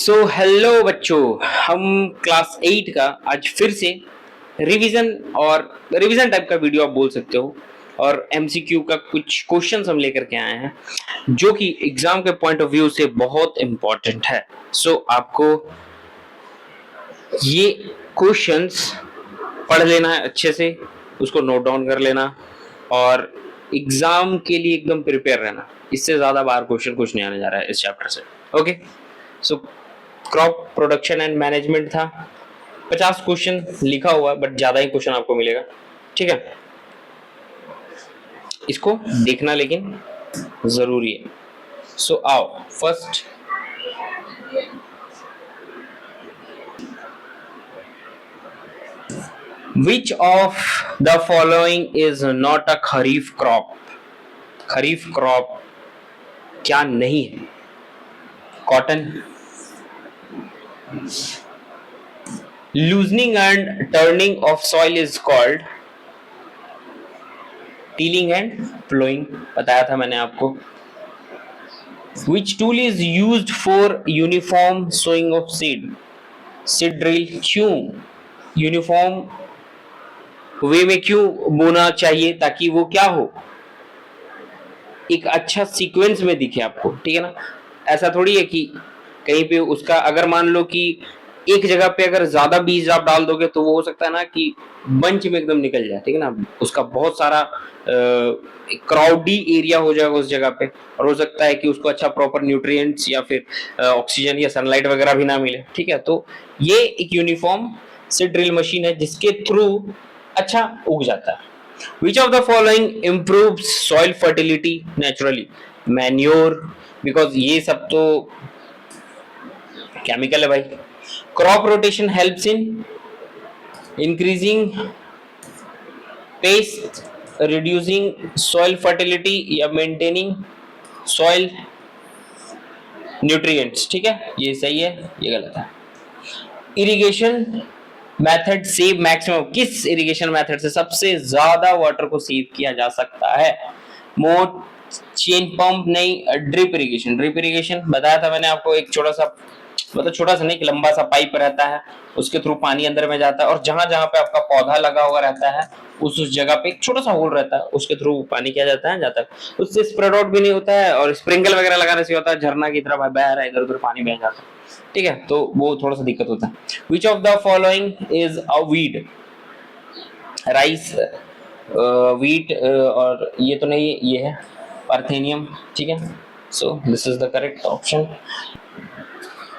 Hello बच्चों, हम class 8 का आज फिर से रिवीजन और रिवीजन टाइप का वीडियो आप बोल सकते हो और एमसीक्यू का कुछ क्वेश्चंस हम लेकर के आए हैं जो कि एग्जाम के पॉइंट ऑफ व्यू से बहुत इंपॉर्टेंट है। आपको ये क्वेश्चंस पढ़ लेना है अच्छे से, उसको नोट डाउन कर लेना और एग्जाम के लिए एकदम प्रिपेयर रहना। इससे ज्यादा बाहर क्वेश्चन कुछ नहीं आने जा रहा है इस चैप्टर से। Okay, so crop production and management था। 50 क्वेश्चन लिखा हुआ बट ज्यादा ही क्वेश्चन आपको मिलेगा, ठीक है। इसको देखना लेकिन जरूरी है। आओ first, which of the following is not a kharif crop. Kharif crop क्या नहीं है? Cotton, loosening and turning of soil is called tilling and plowing, बताया था मैंने आपको। which tool is used for uniform sowing of seed? seed drill। क्यों uniform वे में क्यों बोना चाहिए? ताकि वो क्या हो, एक अच्छा सीक्वेंस में दिखे आपको, ठीक है ना। ऐसा थोड़ी है कि कहीं पे उसका अगर मान लो कि एक जगह पे अगर ज्यादा बीज आप डाल दोगे तो वो हो सकता है ना कि बंच में एकदम निकल जाए, ठीक है ना। उसका बहुत सारा क्राउडी एरिया हो जाएगा उस जगह पे और हो सकता है कि उसको अच्छा प्रॉपर न्यूट्रिएंट्स या फिर ऑक्सीजन या सनलाइट वगैरह भी ना मिले, ठीक है। तो ये एक यूनिफॉर्म सीड ड्रिल मशीन है जिसके थ्रू अच्छा उग जाता है। Which of the following improves soil fertility naturally? Manure, because ये सब तो केमिकल है भाई। Crop rotation helps in increasing paste, reducing soil fertility या मेंटेनिंग सॉइल न्यूट्रिएंट्स, ठीक है। ये सही है, ये गलत है। इरिगेशन मेथड सेव मैक्सिमम, किस इरिगेशन मेथड से सबसे ज्यादा वाटर को सेव किया जा सकता है? मोट, चेन पंप, नहीं ड्रिप इरिगेशन। ड्रिप इरिगेशन बताया था मैंने आपको, एक छोटा सा, मतलब छोटा सा नहीं, एक लंबा सा पाइप रहता है, उसके थ्रू पानी अंदर में जाता है और जहां जहां पे आपका पौधा लगा हुआ रहता है उस जगह पे एक छोटा सा होल रहता है, उसके थ्रू पानी क्या जाता है, जाता है। उससे स्प्रेड आउट भी नहीं होता है और स्प्रिंकल वगैरह लगाने से होता है झरना की तरह बह रहा है, इधर उधर पानी बह जाता है, ठीक है। तो वो थोड़ा सा दिक्कत होता है। Which of the following is a weed? Rice, wheat, और ये तो नहीं, ये है पार्थेनियम, ठीक है। So this is the correct option.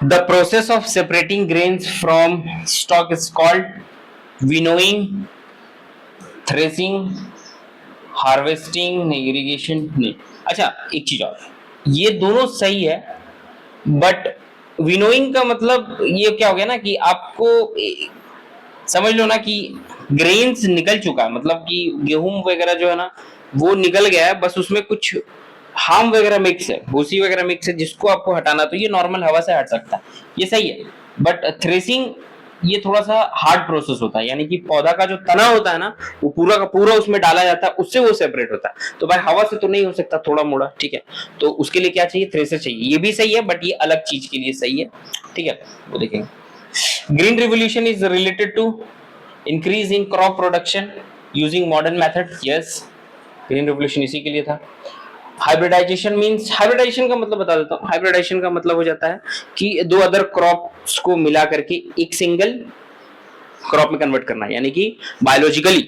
The process of separating grains from stalk is called winnowing, threshing, harvesting, नहीं इरिगेशन नहीं। अच्छा एक चीज और, ये दोनों सही है बट विनोइंग का मतलब ये क्या हो गया ना कि आपको समझ लो ना कि ग्रेन्स निकल चुका है, मतलब कि गेहूं वगैरह जो है ना वो निकल गया है, बस उसमें कुछ हार्म वगैरह मिक्स है, भूसी वगैरह मिक्स है जिसको आपको हटाना, तो ये नॉर्मल हवा से हट सकता है, ये सही है। बट थ्रेसिंग ये थोड़ा सा हार्ड प्रोसेस होता है, यानी कि पौधा का जो तना होता है ना वो पूरा का पूरा उसमें डाला जाता है, उससे वो सेपरेट होता है। तो भाई हवा से तो नहीं हो सकता, थोड़ा मोड़ा, ठीक है। तो उसके लिए क्या चाहिए? थ्रेसर चाहिए। ये भी सही है बट ये अलग चीज के लिए सही है, ठीक है, वो देखेंगे। Green revolution is related to increase in crop production using modern method. Yes, green revolution इसी के लिए था। हाइब्रिडाइजेशन मींस, हाइब्रिडाइजेशन का मतलब बता देता हूँ। हाइब्रिडाइजेशन का मतलब हो जाता है कि दो अदर क्रॉप्स को मिला करके एक सिंगल क्रॉप में कन्वर्ट करना है, यानी कि बायोलॉजिकली,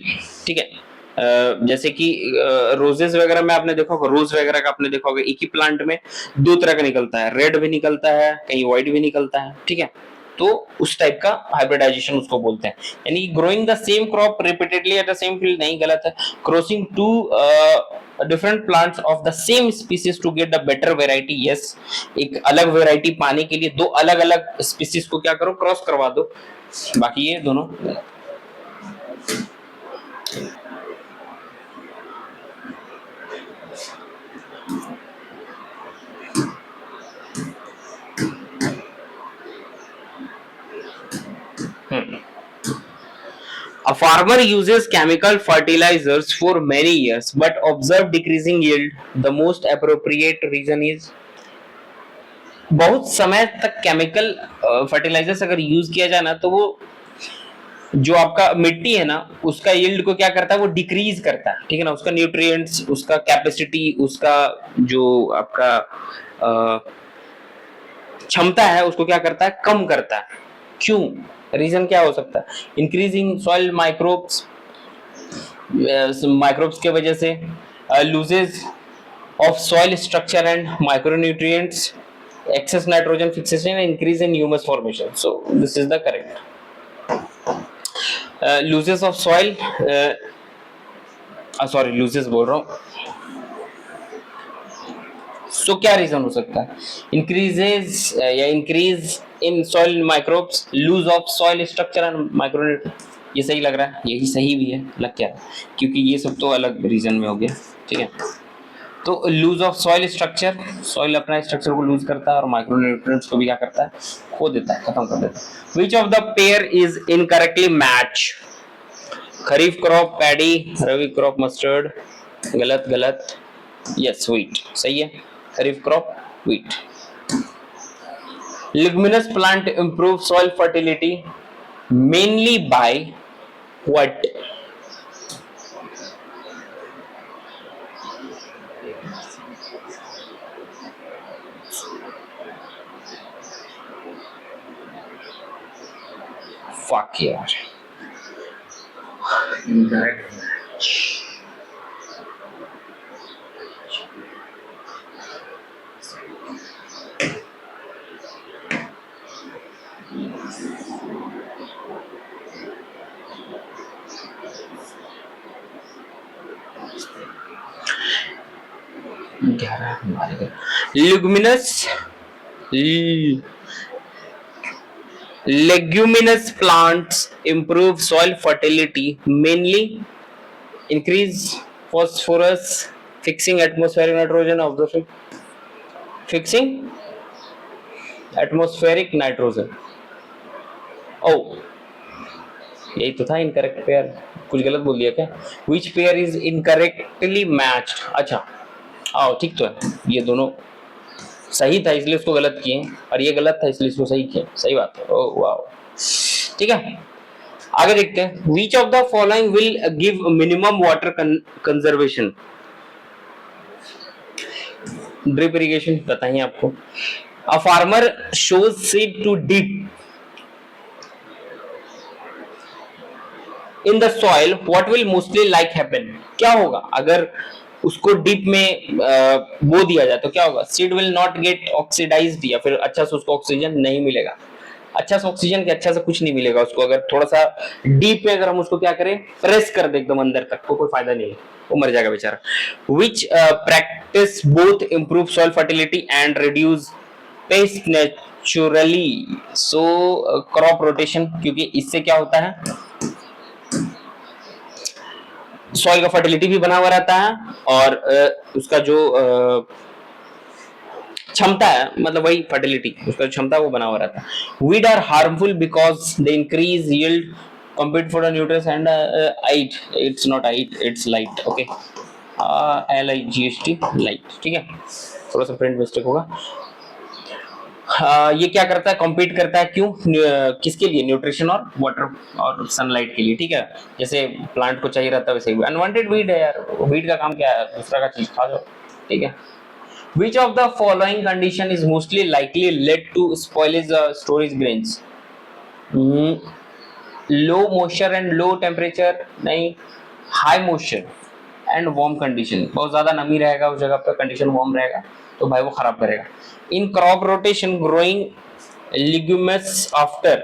ठीक है। जैसे कि रोजेस वगैरह में आपने देखा होगा, रोज वगैरह का आपने देखा होगा, एक ही प्लांट में दो तरह का निकलता है, रेड भी निकलता है, कहीं व्हाइट भी निकलता है, ठीक है। तो उस टाइप का हाइब्रिडाइजेशन उसको बोलते हैं, यानी growing the same crop repeatedly at the same field, नहीं गलत है। Crossing two different plants of the same species to get the better variety. Yes, एक अलग वेराइटी पाने के लिए दो अलग अलग स्पीसीज को क्या करो, क्रॉस करवा दो। बाकी ये दोनों A farmer uses chemical fertilizers for many years but observe decreasing yield. The most appropriate reason is बहुत समय तक केमिकल फर्टिलाइजर्स अगर यूज किया जाए ना तो वो जो आपका मिट्टी है ना उसका यील्ड को क्या करता है, वो डिक्रीज करता है, ठीक है ना, उसका न्यूट्रिएंट्स, उसका कैपेसिटी, उसका जो आपका क्षमता है उसको क्या करता है, कम करता है। क्यों? रीजन क्या हो सकता है? इंक्रीजिंग सॉइल माइक्रोब्स, माइक्रोब्स के वजह से, loses of soil structure and micronutrients, excess nitrogen fixation and increase in humus formation. So this is the correct. Loses of soil, sorry loses बोल रहा हूँ। So क्या रीजन हो सकता है? Increases या increase in soil microbes, lose of soil structure and micronutrients. ये सही लग रहा है, यही सही भी है, लग क्या है, क्योंकि ये सब तो अलग रीजन में हो गया, ठीक है। तो loose of soil structure, soil अपना स्ट्रक्चर को लूज करता है और माइक्रोन्यूट्रिएंट्स को भी क्या करता है, खो देता है, खत्म कर देता है। Which of the pair is incorrectly match? Kharif crop paddy, rabi crop mustard. गलत गलत, यस व्हीट सही है, kharif crop wheat. Leguminous plant improve soil fertility mainly by what? Fuck यार, luminous leguminous plants improve soil fertility mainly increase phosphorus, fixing atmospheric nitrogen, observing fixing atmospheric nitrogen। oh यही तो था incorrect pair, कुछ गलत बोल दिया क्या? which pair is incorrectly matched? अच्छा आओ ठीक तो है, ये दोनों सही था इसलिए उसको गलत किए और ये गलत था इसलिए इसको सही किए, सही बात है। ओह वाओ, ठीक है आगे देखते हैं। Which of the following will give minimum water conservation? Drip irrigation पता ही आपको। A farmer shows seed to dip in the soil, what will mostly like happen? क्या होगा अगर उसको डीप में बो दिया जाए तो क्या होगा? Seed will not get oxidised, या फिर अच्छा से उसको ऑक्सीजन नहीं मिलेगा, अच्छा से ऑक्सीजन के अच्छा से कुछ नहीं मिलेगा उसको। अगर थोड़ा सा डीप में अगर हम उसको क्या करें, प्रेस कर दे एकदम अंदर तक, तो कोई फायदा नहीं है, वो मर जाएगा बेचारा। Which practice both improve soil fertility and reduce pest naturally? So crop rotation, क्योंकि इससे क्या होता है, सॉइल का फर्टिलिटी भी बना हुआ रहता है और उसका जो क्षमता है, मतलब वही फर्टिलिटी, उसका क्षमता वो बना हुआ रहता है। Weed are harmful because they increase yield, compete for the nutrients and height, it's not height, it's light, okay, LIGHT light, ठीक है, थोड़ा सा प्रिंट मिस्टेक होगा। ये क्या करता है, कॉम्पीट करता है, क्यों, किसके लिए, न्यूट्रिशन और वाटर और सनलाइट के लिए, ठीक है, जैसे प्लांट को चाहिए रहता है वैसे ही। अनवांटेड वीड है यार, वीड का काम क्या है, दूसरा का चीज खा जाओ, ठीक है। Which of the following condition is mostly likely led to spoilage storage grains? Low moisture and low temperature, नहीं, high moisture and warm condition, बहुत ज्यादा नमी रहेगा उस जगह पे, कंडीशन वार्म रहेगा तो भाई वो खराब करेगा। In crop rotation, growing legumes after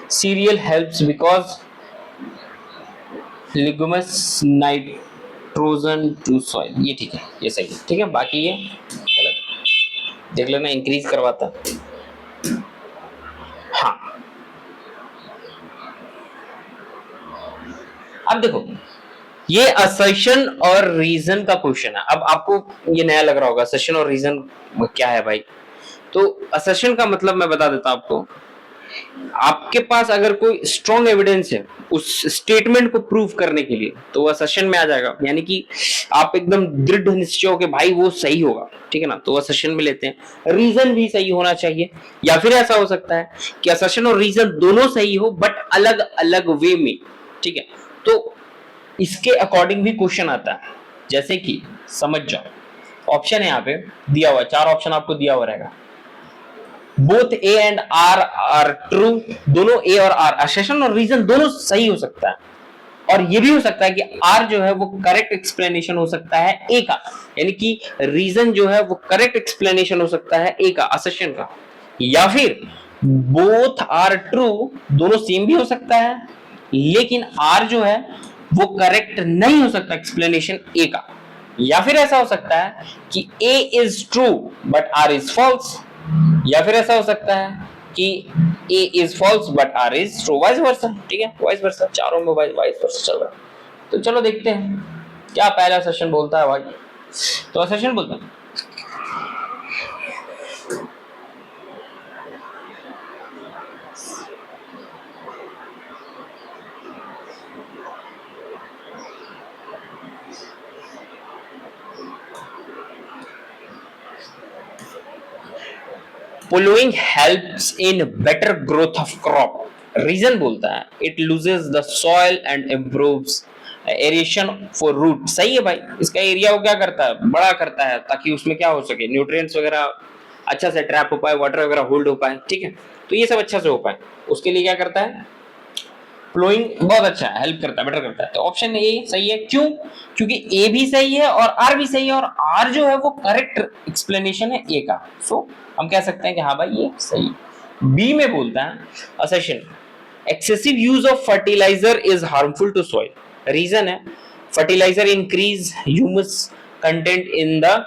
cereal helps because legumes nitrogen to soil, ये ठीक है, ये सही है, ठीक है, बाकी ये गलत, देख लेना, इंक्रीज करवाता। हाँ अब देखो, ये असर्शन और रीजन का क्वेश्चन है। अब आपको ये नया लग रहा होगा, असर्शन और रीजन क्या है भाई? तो असर्शन का मतलब मैं बता देता हूं आपको आपके पास अगर कोई स्ट्रॉन्ग एविडेंस है उस स्टेटमेंट को प्रूव करने के लिए तो वो असर्शन में आ जाएगा, यानी कि आप एकदम दृढ़ निश्चय हो कि भाई वो सही होगा, ठीक है ना, तो असर्शन में लेते हैं। रीजन भी सही होना चाहिए, या फिर ऐसा हो सकता है कि असर्शन और रीजन दोनों सही हो बट अलग अलग वे में, ठीक है। तो इसके अकॉर्डिंग भी क्वेश्चन आता है, जैसे कि समझ जाओ, ऑप्शन है यहाँ पे दिया हुआ, 4 ऑप्शन आपको दिया हुआ रहेगा। Both A and R are true, दोनों ए और आर असर्शन और रीजन दोनों सही हो सकता है, और ये भी हो सकता है कि आर जो है वो करेक्ट एक्सप्लेनेशन हो सकता है ए का, यानी कि रीजन जो है वो करेक्ट एक्सप्लेनेशन हो सकता है ए का, असर्शन का, या फिर बोथ आर ट्रू, दोनों सेम भी हो सकता है लेकिन आर जो है वो करेक्ट नहीं हो सकता एक्सप्लेनेशन ए का, या फिर ऐसा हो सकता है कि A is true but R is false, या फिर ऐसा हो सकता है कि A is false but R is true, vice versa, ठीक है, वाइस वर्सा, चारों में वाइस वर्सा चल रहा है। तो चलो देखते हैं क्या पहला सेशन बोलता है भाई। तो सेशन बोलता है Following helps in better growth of crop. Reason बोलता है it loses the soil and improves aeration for root। सही है भाई, इसका एरिया वो क्या करता है, बड़ा करता है ताकि उसमें क्या हो सके, न्यूट्रिएंट्स वगैरह अच्छा से ट्रैप हो पाए, वाटर वगैरह होल्ड हो पाए, ठीक है, तो ये सब अच्छा से हो पाए, उसके लिए क्या करता है, फ्लोइंग बहुत अच्छा है, हेल्प करता है, बेटर करता है। तो ऑप्शन ए सही है, क्यों, क्योंकि ए भी सही है और आर भी सही है, और आर जो है वो करेक्ट एक्सप्लेनेशन है ए का, सो हम कह सकते हैं कि हाँ भाई ये सही। बी में बोलता है assertion excessive use of fertiliser is harmful to soil. Reason है fertiliser increase humus content in the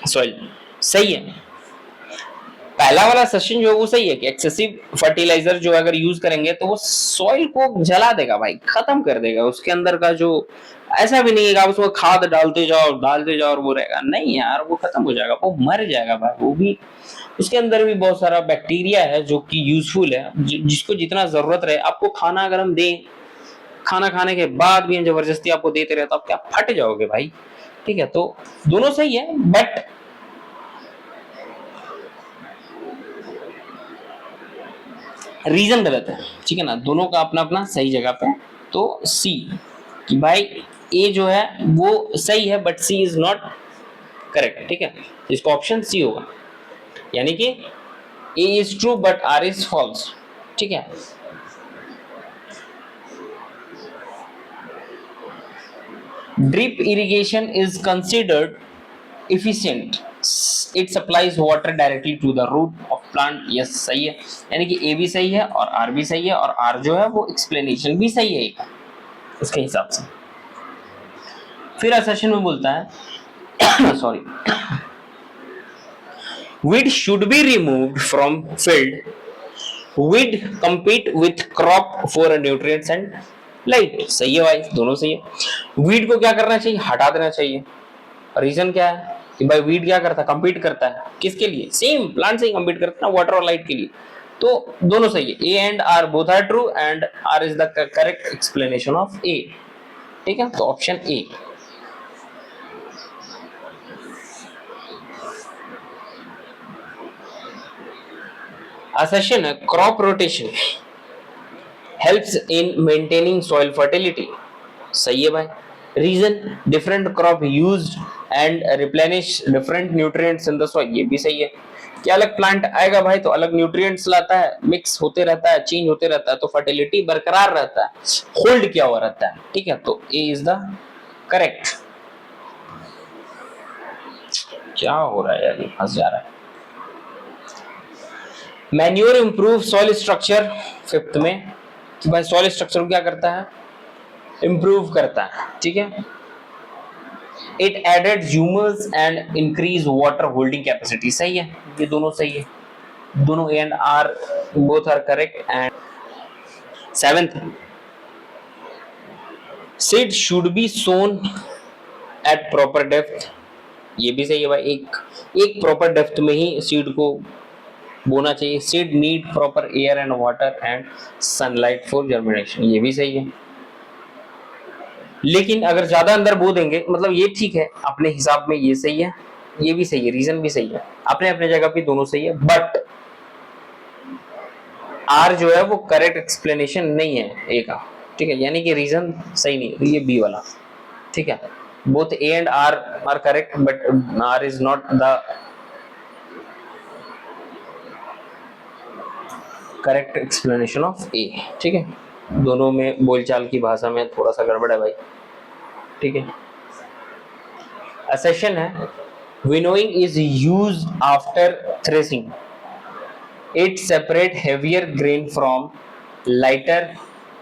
soil. सही है, पहला वाला सेशन जो है वो सही है कि एक्सेसिव फर्टिलाइजर जो अगर यूज करेंगे तो वो सॉइल को जला देगा भाई, खत्म कर देगा, उसके अंदर का जो, ऐसा भी नहीं है कि आप उसमें खाद डालते जाओ और वो रहेगा, नहीं यार, वो खत्म हो जाएगा, वो मर जाएगा भाई, वो भी उसके अंदर भी बहुत सारा बैक्टीरिया है जो कि यूजफुल है, जिसको जितना जरूरत रहे। आपको खाना अगर हम दें, खाना खाने के बाद भी हम जबरदस्ती आपको देते रहे तो आप क्या फट जाओगे भाई, ठीक है। तो दोनों सही है बट रीजन गलत है, ठीक है ना, दोनों का अपना अपना सही जगह पे। तो सी कि भाई ए जो है वो सही है but C is not correct, ठीक है, इसका ऑप्शन सी होगा, यानी कि A is true but R is false, ठीक है। Drip irrigation is considered efficient, it supplies water directly to the root of plant। yes सही है, यानी कि ए भी सही है और आर भी सही है, और आर जो है वो एक्सप्लेनेशन भी सही है इसके हिसाब से। फिर असर्शन में बोलता है sorry weed should be removed from field, weed compete with crop for nutrients and light। सही है भाई, दोनों सही है। वीड को क्या करना चाहिए, हटा देना चाहिए। रीजन क्या है कि भाई वीड क्या करता है, कंपीट करता है किसके लिए, सेम प्लांट से ही कंपीट करता है ना, वाटर और लाइट के लिए, तो दोनों सही है। A and R both are true and R is the correct explanation of A, ठीक है, तो ऑप्शन ए। असर्शन है crop rotation helps in maintaining soil fertility. सही है भाई। Reason different crop used and replenish different nutrients in the soil. ये भी सही है कि अलग प्लांट आएगा भाई तो अलग न्यूट्रिएंट्स लाता है, मिक्स होते रहता है, चेंज होते रहता है, तो फर्टिलिटी बरकरार रहता है, होल्ड किया हुआ रहता है, ठीक है, तो ए इज द करेक्ट। क्या हो रहा है यार, फंस जा रहा है। Manure improve soil structure, fifth में कि भाई सॉइल स्ट्रक्चर को क्या करता है, इंप्रूव करता है, ठीक है। It added humus and increase water holding capacity. सही है, ये दोनों सही है, दोनों A and R both are correct. And seventh, seed should be sown at proper depth. ये भी सही है भाई, एक प्रॉपर डेप्थ में ही सीड को बोना चाहिए। Seed need proper air and water and sunlight for germination, ये भी सही है। लेकिन अगर ज्यादा अंदर बो देंगे, मतलब ये ठीक है अपने हिसाब में, ये सही है, ये भी सही है, रीजन भी सही है, अपने अपने जगह पे दोनों सही है, बट आर जो है वो करेक्ट एक्सप्लेनेशन नहीं है ए का, ठीक है, यानी कि रीजन सही नहीं है, ये बी वाला, ठीक है। Both A and R correct, but R is not the correct explanation of A, ठीक है। दोनों में बोलचाल की भाषा में थोड़ा सा गड़बड़ है भाई, ठीक है। assertion है winnowing is used after threshing, it separate heavier grain from lighter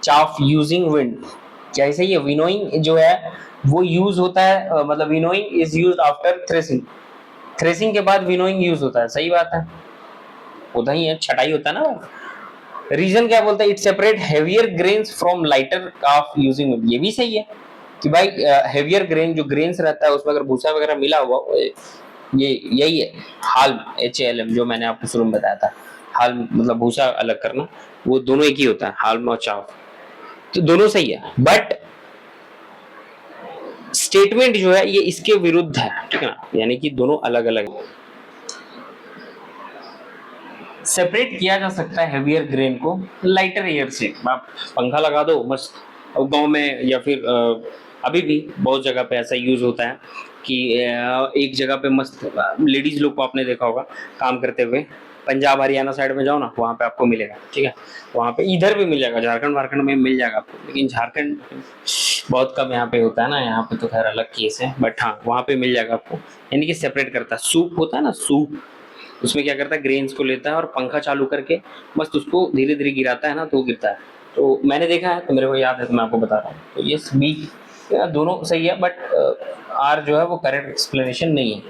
chaff using wind, क्या ऐसा ही है? winnowing जो है वो यूज होता है, मतलब winnowing is used after threshing, threshing के बाद विनोइंग यूज होता है, सही बात है, होता ही है, छटाई होता है ना। रीजन क्या बोलता है? It separate heavier grains from lighter calf using, ये भी सही है कि भाई हेवियर ग्रेन जो ग्रेन्स रहता है उसमें अगर भूसा वगैरह मिला हुआ, ये यही है हाल, HALM जो मैंने आपको शुरू में बताया था, हाल मतलब भूसा अलग करना, वो दोनों एक ही होता है, हाल और चाफ, तो दोनों सही है, बट स्टेटमेंट जो है ये इसके विरुद्ध है, ठीक है ना, यानी कि दोनों अलग अलग है। सेपरेट किया जा सकता है हेवियर ग्रेन को लाइटर एयर से, आप पंखा लगा दो मस्त, गांव में या फिर अभी भी बहुत जगह पे ऐसा यूज होता है कि एक जगह पे मस्त लेडीज लोग को आपने देखा होगा काम करते हुए, पंजाब हरियाणा साइड में जाओ ना, वहाँ पे आपको मिलेगा, ठीक है, वहाँ पे इधर भी मिल जाएगा, झारखंड वारखंड में मिल जाएगा आपको, लेकिन झारखंड बहुत कम यहाँ पे होता है ना, यहाँ पे तो खैर अलग केस है, बट हाँ वहाँ पे मिल जाएगा आपको, यानी कि सेपरेट करता है। सूप होता है ना, सूप, उसमें क्या करता है, ग्रेन्स को लेता है और पंखा चालू करके मस्त उसको धीरे धीरे गिराता है ना, तो गिरता है, तो मैंने देखा है, तो मेरे को याद है, तो मैं आपको बता रहा हूँ, तो ये बी दोनों सही है, बट आर जो है वो करेक्ट एक्सप्लेनेशन नहीं है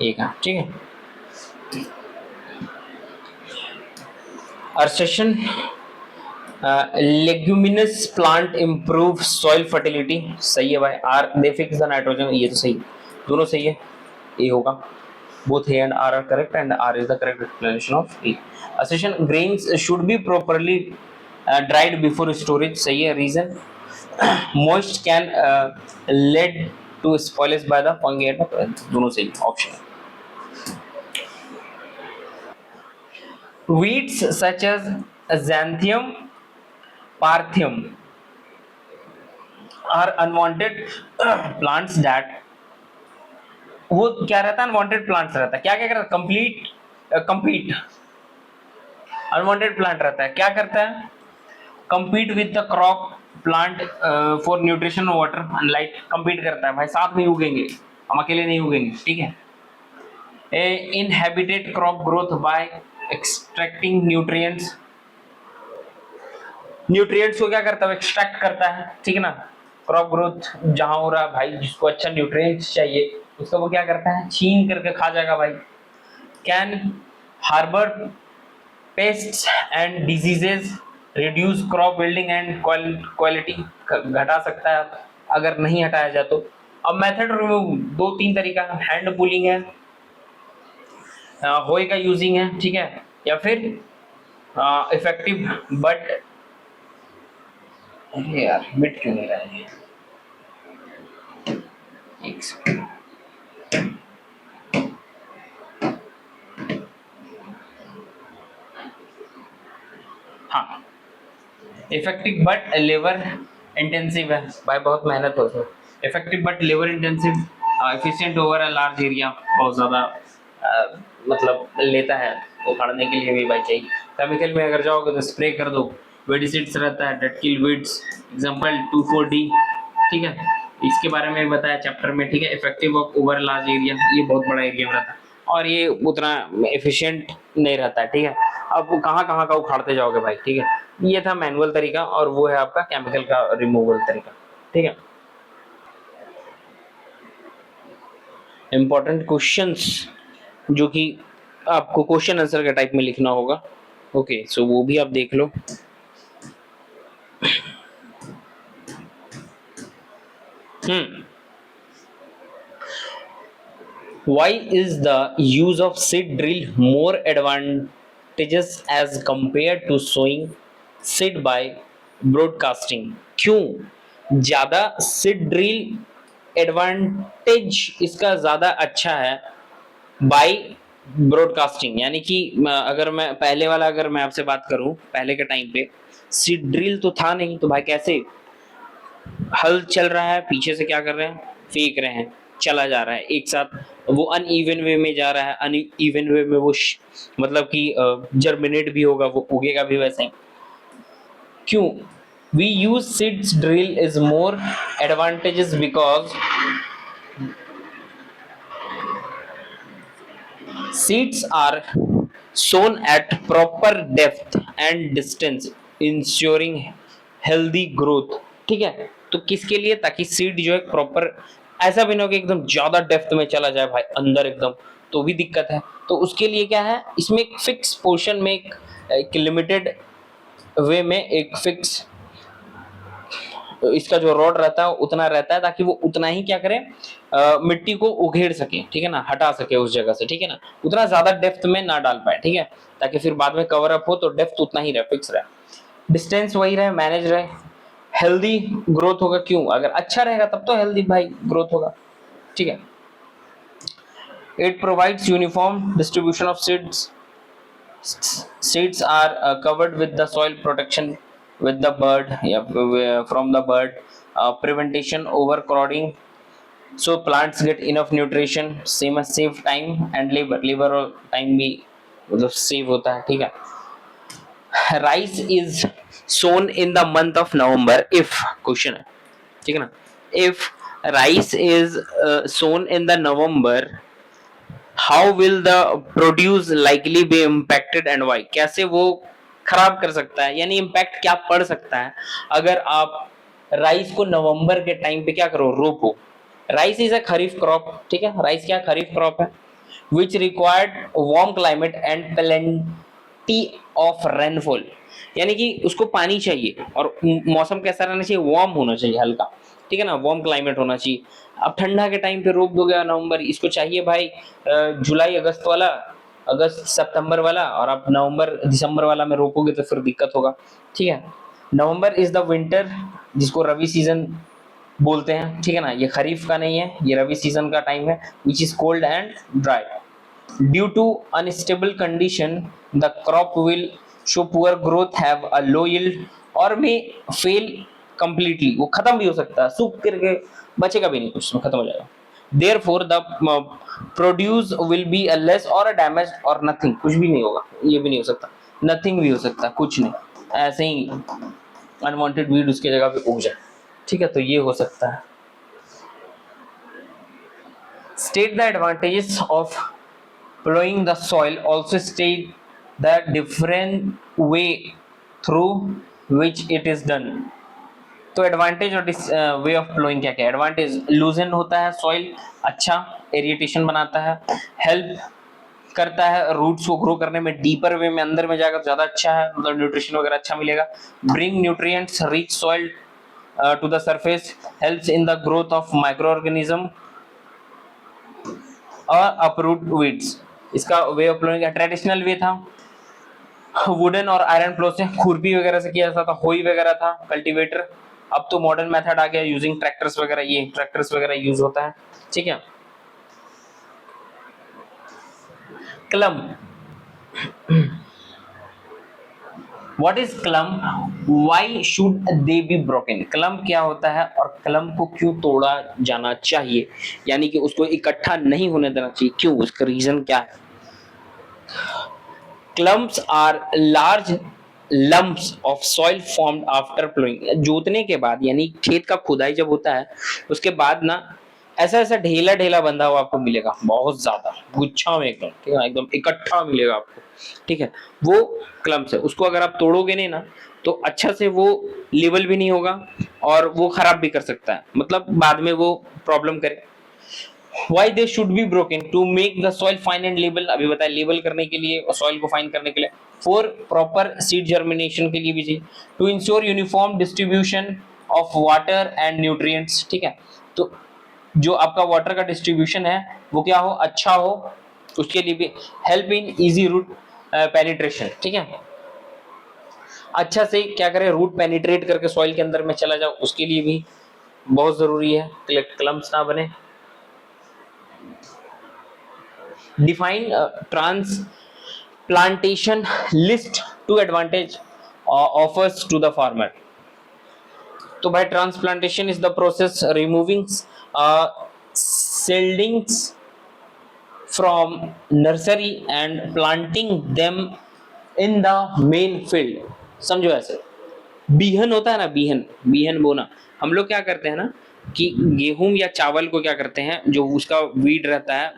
एक, ठीक है। Assertion leguminous plant improve soil fertility, सही है भाई, R they fix the nitrogen, ये तो सही, दोनों सही है, ए होगा। Both A and R are correct, and R is the correct explanation of A. Assertion grains should be properly dried before storage, सही है, reason moist can lead to spoilage by the fungi, दोनों सही option है। Weeds such as xanthium, parthium are unwanted plants that, वो क्या रहता है, unwanted plants रहता है, क्या क्या करता है, कंपीट अनवांटेड प्लांट रहता है, क्या करता है, compete with the crop plant for nutrition water and light, compete करता है भाई, साथ में उगेंगे, हम अकेले नहीं उगेंगे, ठीक है। Inhabited crop growth by extracting nutrients, nutrients को क्या करता है, एक्सट्रैक्ट करता है, ठीक है ना, क्रॉप ग्रोथ जहां हो रहा है भाई, जिसको अच्छा न्यूट्रिएंट्स चाहिए उसका वो क्या करता है, छीन करके खा जाएगा भाई। Can harbour pests and diseases, reduce crop building and quality, घटा सकता है अगर नहीं हटाया जाए तो। अब मेथड रिमूव, दो तीन तरीका है, हैंड पुलिंग है, होय का यूजिंग है, ठीक है, या फिर इफेक्टिव बट, यार मिट क्यों नहीं रहा है, हाँ इफेक्टिव बट लेबर इंटेंसिव है भाई, बहुत मेहनत होती है, effective but labour intensive, efficient over a large area, बहुत ज़्यादा मतलब लेता है, उखाड़ने के लिए भी भाई चाहिए। केमिकल में अगर जाओगे तो स्प्रे कर दो, वेडिसिड्स रहता है, डेड किल वीड्स, एग्जांपल 2,4-D, ठीक है, इसके बारे में बताया चैप्टर में, ठीक है। Effective of over large area, ये बहुत बड़ा एरिया में रहता है और ये उतना एफिशिएंट नहीं रहता है, ठीक है। अब वो कहाँ कहाँ का उखाड़ते जाओगे भाई, ठीक है। ये था मैनुअल तरीका और वो है आपका केमिकल का रिमूवल तरीका, ठीक है। इंपॉर्टेंट क्वेश्चंस जो कि आपको क्वेश्चन आंसर का टाइप में लिखना होगा, ओके, सो वो भी आप देख लो। Why is the use of seed drill more advantages as compared to sowing seed by broadcasting? क्यों ज्यादा सीड ड्रिल एडवांटेज इसका ज्यादा अच्छा है बाय ब्रॉडकास्टिंग? यानी कि अगर मैं पहले वाला अगर मैं आपसे बात करूं, पहले के टाइम पे सीड ड्रिल तो था नहीं, तो भाई कैसे हल चल रहा है, पीछे से क्या कर रहे हैं, फेंक रहे हैं, चला जा रहा है एक साथ, वो अनइवन वे में जा रहा है, अनइवन वे में वो मतलब कि जर्मिनेट भी होगा, वो उगेगा भी वैसे ही। क्यों we use seeds drill is more advantageous because seeds are sown at proper depth and distance ensuring healthy growth। ठीक है, तो किसके लिए? ताकि सीड जो है प्रॉपर, ऐसा भी ना हो कि एकदम ज्यादा डेप्थ में चला जाए भाई अंदर एकदम, तो भी दिक्कत है। तो उसके लिए क्या है, इसमें एक फिक्स पोर्शन में एक लिमिटेड वे में एक फिक्स इसका जो रॉड रहता है उतना रहता है, ताकि वो उतना ही क्या करे, मिट्टी को उघेड़ सके, ठीक है ना, हटा सके उस जगह से, ठीक है ना, उतना ज्यादा डेप्थ में ना डाल पाए, ठीक है, ताकि फिर बाद में कवर अप हो तो डेप्थ उतना ही रहे, फिक्स रहे, डिस्टेंस वही रहे, मैनेज रहे, हेल्दी ग्रोथ होगा। क्यों? अगर अच्छा रहेगा तब तो हेल्दी भाई ग्रोथ होगा, ठीक है। It provides uniform distribution of seeds, seeds are covered with the soil protection with the bird, from the bird, prevention overcrowding, so plants get enough nutrition, same as save time and labor और time भी मतलब save होता है, ठीक है। Rice is sown in the month of November if, question है, ठीक है ना, if rice is sown in the November, how will the produce likely be impacted and why? कैसे वो खराब कर सकता है, यानी इम्पैक्ट क्या पड़ सकता है अगर आप राइस को नवंबर के टाइम पे क्या करो, रोपो। Rice is a kharif crop, ठीक है, राइस क्या खरीफ क्रॉप है, which required warm climate and plenty of rainfall, यानी कि उसको पानी चाहिए और मौसम कैसा रहना चाहिए, वार्म होना चाहिए, हल्का, ठीक है ना, वार्म क्लाइमेट होना चाहिए। अब ठंडा के टाइम पे रोप दोगे नवंबर, इसको चाहिए भाई जुलाई अगस्त वाला, अगस्त सितंबर वाला, और आप नवंबर दिसंबर वाला में रोपोगे तो फिर दिक्कत होगा, ठीक है। नवंबर इज द विंटर, जिसको रवि सीजन बोलते हैं, ठीक है ना, ये खरीफ का नहीं है, ये रवि सीजन का टाइम है, which is cold and dry. Due to unstable condition the crop will show poor growth, have a low yield और मे फेल कंप्लीटली, वो खत्म भी हो सकता है, सूख करके बचेगा भी नहीं, कुछ खत्म हो जाएगा। Therefore the produce will be a less or a damaged or nothing, कुछ भी नहीं होगा, ये भी नहीं हो सकता, nothing भी हो सकता, कुछ नहीं, ऐसे ही अनवांटेड वीड उसके जगह पे उग जाए, ठीक है, तो ये हो सकता है। State the advantages of plowing the soil, also state the different way through which it is done। तो एडवांटेज और वे ऑफ प्लोइंग क्या क्या? एडवांटेज, लूजन होता है सॉइल, अच्छा एरिएटेशन बनाता है, हेल्प करता है रूट्स को ग्रो करने में, डीपर वे में अंदर में जाकर ज्यादा अच्छा है, मतलब न्यूट्रिशन वगैरह अच्छा मिलेगा। Bring nutrients rich soil to the surface, helps in the growth of micro organism और अपरूट वीड्स। इसका way of ploughing traditional way था, वुडन और आयरन प्लो से, खुरपी वगैरह से किया जाता था, होई वगैरह था, कल्टीवेटर। अब तो मॉडर्न मेथड आ गया यूजिंग ट्रैक्टर्स वगैरह, ये ट्रैक्टर्स वगैरह यूज होता है, ठीक है। Culm, what is culm, why should they be broken? Culm क्या होता है और क्लम को क्यों तोड़ा जाना चाहिए, यानी कि उसको इकट्ठा नहीं होने देना चाहिए, क्यों, उसका रीजन क्या है? Clumps are large lumps of soil formed after plowing। जोतने के बाद, यानी खेत का खुदाई जब होता है उसके बाद ना, ऐसा ऐसा ढेला ढेला बंधा हुआ आपको मिलेगा, बहुत ज्यादा गुच्छा में एकदम, ठीक है, एकदम इकट्ठा मिलेगा आपको, ठीक है, वो क्लम्प्स है। उसको अगर आप तोड़ोगे नहीं ना तो अच्छा से वो लेवल भी नहीं होगा और वो खराब भी कर सकता है, मतलब बाद में वो प्रॉब्लम करे। Why they should be broken? To make the soil fine and level, अभी बताया, लेवल करने के लिए और सॉइल को फाइन करने के लिए। For proper seed germination के लिए भी चाहिए। To ensure uniform distribution of water and nutrients, ठीक है, तो जो आपका वाटर का डिस्ट्रीब्यूशन है वो क्या हो, अच्छा हो, उसके लिए भी। Help in easy root penetration, ठीक है, अच्छा से क्या करें, रूट पेनिट्रेट करके सॉइल के अंदर में चला जाओ, उसके लिए भी बहुत जरूरी है, क्लम्प्स ना बने। Define transplantation list two advantage offers to the farmer. तो भाई transplantation is the process removing seedlings from nursery and planting them in the main field। समझो ऐसे, बीहन होता है ना, बीहन बोना, हम लोग क्या करते हैं ना कि गेहूं या चावल को क्या करते हैं, जो उसका वीड रहता है,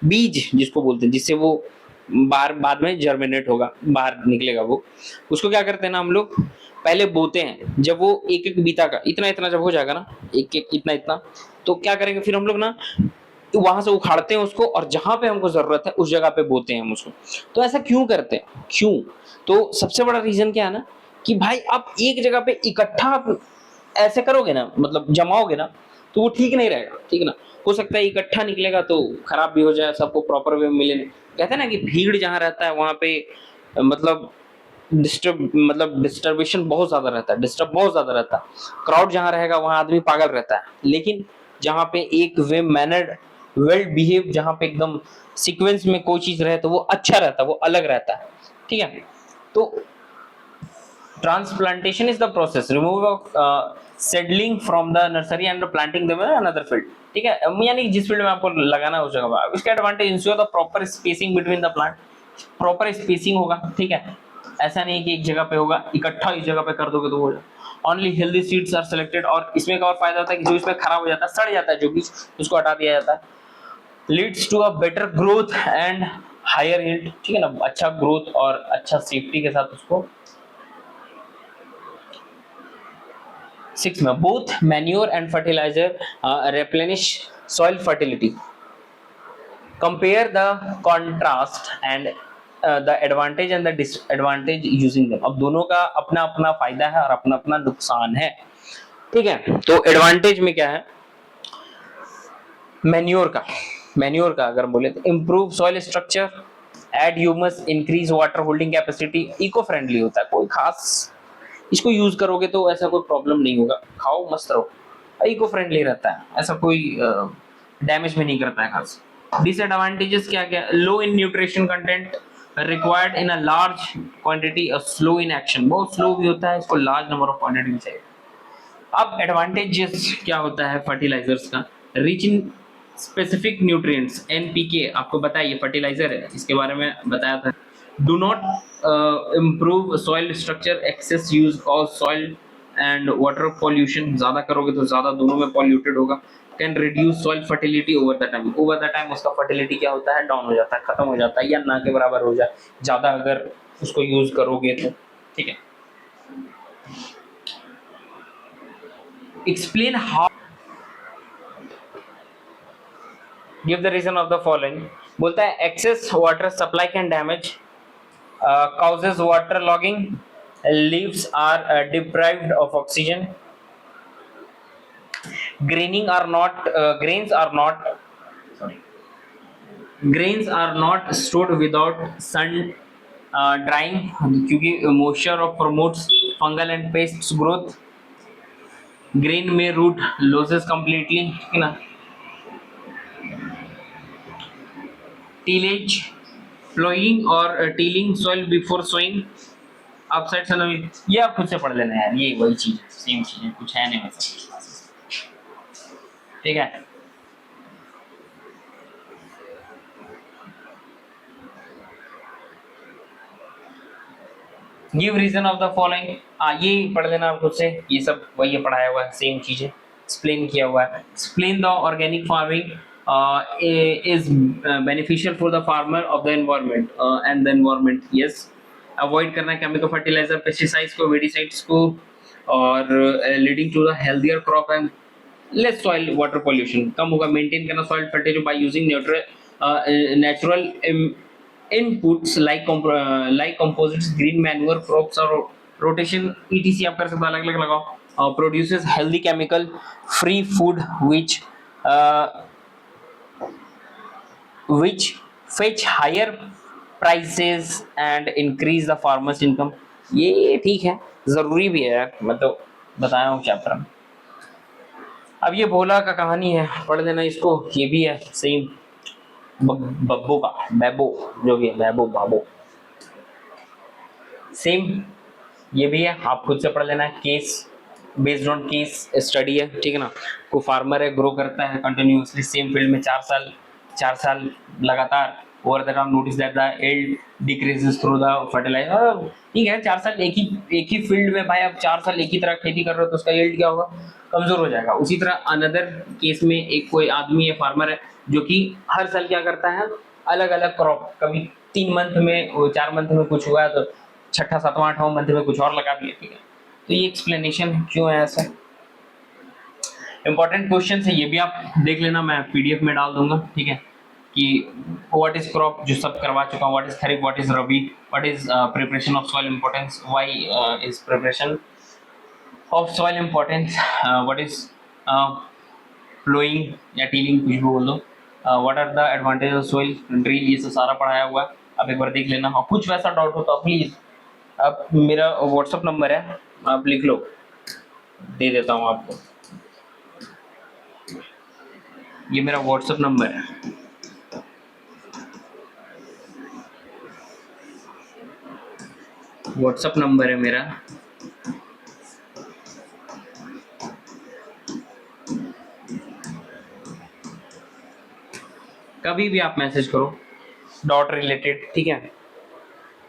बीज जिसको बोलते हैं, जिससे वो बाहर बाद में जर्मिनेट होगा, बाहर निकलेगा, वो उसको क्या करते हैं ना हम लोग पहले बोते हैं। जब वो एक एक बीता का इतना इतना जब हो जाएगा ना, एक एक इतना इतना, तो क्या करेंगे फिर हम लोग ना वहां से उखाड़ते हैं उसको, और जहां पे हमको जरूरत है उस जगह पे बोते हैं हम उसको। तो ऐसा क्यों करते हैं, क्यों? तो सबसे बड़ा रीजन क्या है ना कि भाई आप एक जगह पे इकट्ठा ऐसे करोगे ना, मतलब जमाओगे ना, तो वो ठीक नहीं रहेगा, ठीक है ना। हो सकता है इकट्ठा निकलेगा तो खराब भी हो जाए, सबको प्रॉपर वे में मिले। कहते हैं ना कि भीड़ जहां रहता है वहां पे मतलब डिस्टर्बेशन बहुत ज्यादा रहता है, डिस्टर्ब बहुत ज्यादा रहता है। क्राउड जहां रहेगा वहां आदमी पागल रहता है, लेकिन जहां पे एक वे मैनर्ड, वेल बिहेव, जहां पे एकदम सीक्वेंस में कोई चीज रहे तो वो अच्छा रहता है, वो अलग रहता है, ठीक है। तो transplantation is the process remove seedling from the nursery and planting them in another field, ठीक है, यानी जिस फील्ड में आपको लगाना है उस जगह पर। इसका advantage ensure the proper spacing between the plant, proper spacing होगा, ठीक है, ऐसा नहीं कि एक जगह पे होगा, इकट्ठा इस जगह पे कर दोगे तो हो जाए। Only healthy seeds are selected, और इसमें एक और फायदा होता है कि जो इसमें खराब हो जाता है, सड़ जाता है जो बीज, उसको हटा दिया जाता है। Leads to a better growth and higher yield, ठीक है ना, अच्छा ग्रोथ और अच्छा सेफ्टी के साथ उसको। 6 में both manure and fertiliser replenish soil fertility, compare the contrast and the advantage and the disadvantage using them। अब दोनों का अपना अपना फायदा है और अपना अपना नुकसान है, ठीक है। तो एडवांटेज में क्या है, मैन्योर का अगर बोले तो improve soil structure, add humus, increase water holding capacity, eco friendly होता है, कोई खास इसको यूज करोगे तो ऐसा कोई प्रॉब्लम नहीं होगा, खाओ मस्त रहो, इको फ्रेंडली रहता है, ऐसा कोई डैमेज भी नहीं करता है खास। डिसएडवांटेजेस क्या क्या, low in nutrition content, required in a large quantity, slow in action, बहुत स्लो भी होता है, इसको लार्ज नंबर ऑफ क्वांटिटी में चाहिए। अब एडवांटेजेस क्या होता है फर्टिलाइजर्स का, rich in specific nutrients, NPK आपको बताइए फर्टिलाइजर है, इसके बारे में बताया था। Do not improve soil structure, excess use cause soil and water pollution, ज्यादा करोगे तो ज्यादा दोनों में पॉल्यूटेड होगा। Can reduce soil fertility over the time उसका फर्टिलिटी क्या होता है, डाउन हो जाता है, खत्म हो जाता है, या ना के बराबर हो जाए ज्यादा अगर उसको यूज करोगे तो, ठीक है। Explain how, give the reason of the following. बोलता है excess water supply can damage, causes water logging, leaves are deprived of oxygen, grains are not stored without sun drying, क्योंकि moisture promotes fungal and pests growth, grain में root loses completely, है ना। tillage, ploughing और tilling soil before sowing, आप side से नहीं, ये आप खुद से पढ़ लेना यार, ये वही चीज है, सेम चीज है, कुछ है नहीं वैसा, ठीक है। Give reason of the following, ये पढ़ लेना आप खुद से, ये सब वही पढ़ाया हुआ है, सेम चीज है, एक्सप्लेन किया हुआ है। Explain the organic farming is beneficial for the farmer of the environment and the environment, yes। avoid करना chemical fertilizer, pesticides को, weedicides को, और leading to the healthier crop and less soil water pollution, कम होगा। maintain करना soil fertility by using natural inputs like composites, green manure, crops और rotation etc आप कर सकते हो, अलग अलग लगाओ। produces healthy chemical free food which fetch higher prices and increase the farmers income. ये ठीक है, जरूरी भी है यार, मैं तो बताया हूँ चैप्टर में। अब ये भोला का कहानी है, पढ़ लेना इसको, ये भी है सेम बब्बो का, बैबो जो भी है, बैबो बाबो सेम, ये भी है, आप खुद से पढ़ लेना है। Case based on case study है, ठीक है ना। को फार्मर है, ग्रो करता है कंटिन्यूसली सेम फील्ड में 4 साल लगातार, over the time notice that the yield decreases through the fertiliser. ठीक है, 4 साल एक ही फील्ड में भाई, आप 4 साल एक ही तरह खेती कर रहे हो तो उसका यील्ड क्या होगा, कमजोर हो जाएगा। उसी तरह अनदर केस में एक कोई आदमी है, फार्मर है, जो कि हर साल क्या करता है, अलग अलग क्रॉप, कभी 3 मंथ में 4 मंथ में कुछ हुआ तो छठा 7वां 8वां मंथ में कुछ और लगा दिया, ठीक है। तो ये एक्सप्लेनेशन क्यों है ऐसा, इंपॉर्टेंट क्वेश्चन है, ये भी आप देख लेना, मैं पीडीएफ में डाल दूंगा, ठीक है। कि व्हाट इज क्रॉप जो सब करवा चुका हूँ, what is kharif, what is rabi, what is preparation of soil importance, why is preparation of soil importance, what is ploughing या टीलिंग, कुछ भी बोल दो, what are the advantage of soil drill, ये सब सारा पढ़ाया हुआ है, आप एक बार देख लेना। और कुछ वैसा डाउट हो तो प्लीज आप, मेरा व्हाट्सअप नंबर है, आप लिख लो, दे देता हूँ आपको, ये मेरा व्हाट्सअप नंबर है, व्हाट्सअप नंबर है मेरा, कभी भी आप मैसेज करो डॉट रिलेटेड, ठीक है,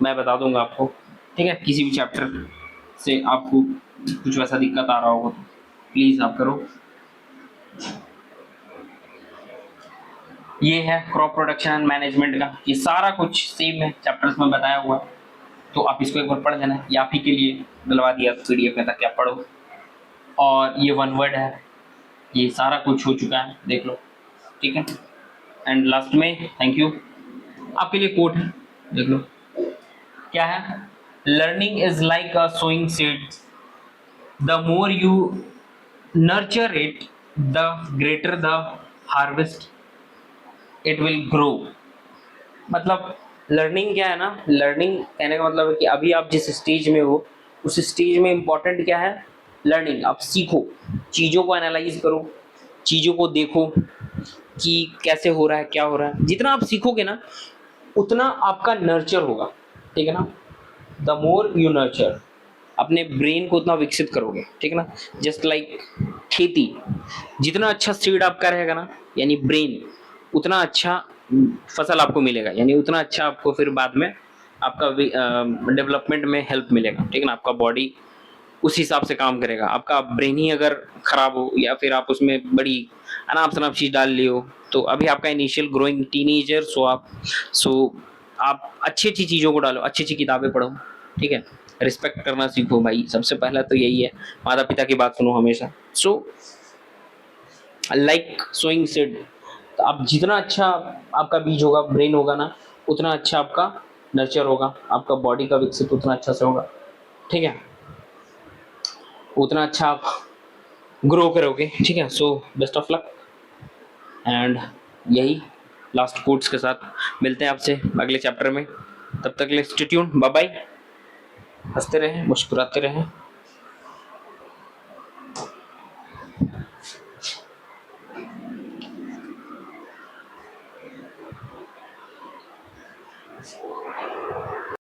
मैं बता दूंगा आपको, ठीक है। किसी भी चैप्टर से आपको कुछ वैसा दिक्कत आ रहा होगा तो प्लीज आप करो। ये है क्रॉप प्रोडक्शन एंड मैनेजमेंट का, ये सारा कुछ सेम है चैप्टर्स में बताया हुआ है, तो आप इसको एक बार पढ़ लेना, ये आप ही के लिए डलवा दिया पीडीएफ में ताकि आप पढ़ो। और ये 1 वर्ड है, ये सारा कुछ हो चुका है, देख लो, ठीक है। एंड लास्ट में थैंक यू, आपके लिए कोट है, देख लो क्या है, learning is like a sowing seed, the more you nurture it the greater the harvest it will grow. मतलब लर्निंग क्या है ना, लर्निंग कहने का मतलब है कि अभी आप जिस स्टेज में हो उस स्टेज में इंपॉर्टेंट क्या है, लर्निंग, आप सीखो, चीज़ों को एनालाइज करो, चीज़ों को देखो कि कैसे हो रहा है, क्या हो रहा है। जितना आप सीखोगे ना उतना आपका नर्चर होगा, ठीक है ना। द मोर यू नर्चर, अपने ब्रेन को उतना विकसित करोगे, ठीक है ना। जस्ट लाइक खेती, जितना अच्छा सीड आपका रहेगा ना, यानी ब्रेन, उतना अच्छा फसल आपको मिलेगा, यानी उतना अच्छा आपको फिर बाद में आपका डेवलपमेंट में हेल्प मिलेगा, ठीक है ना। आपका बॉडी उस हिसाब से काम करेगा। आपका ब्रेन ही अगर खराब हो या फिर आप उसमें बड़ी अनाप शनाप चीज डाल ली हो, तो अभी आपका इनिशियल ग्रोइंग टीनेजर, सो आप अच्छी अच्छी चीज़ों को डालो, अच्छी अच्छी किताबें पढ़ो, ठीक है। रिस्पेक्ट करना सीखो भाई, सबसे पहला तो यही है, माता पिता की बात सुनो हमेशा। सो लाइक सोइंग सीड, तो आप जितना अच्छा आपका बीज होगा, ब्रेन होगा ना, उतना अच्छा आपका नर्चर होगा, आपका बॉडी का विकसित उतना अच्छा से होगा, ठीक है, उतना अच्छा आप ग्रो करोगे, ठीक है। So best of luck, and यही लास्ट कोट्स के साथ मिलते हैं आपसे अगले चैप्टर में, तब तक के लिए स्टे ट्यून्ड, बाय बाय, हंसते रहें, मुस्कुराते रहें।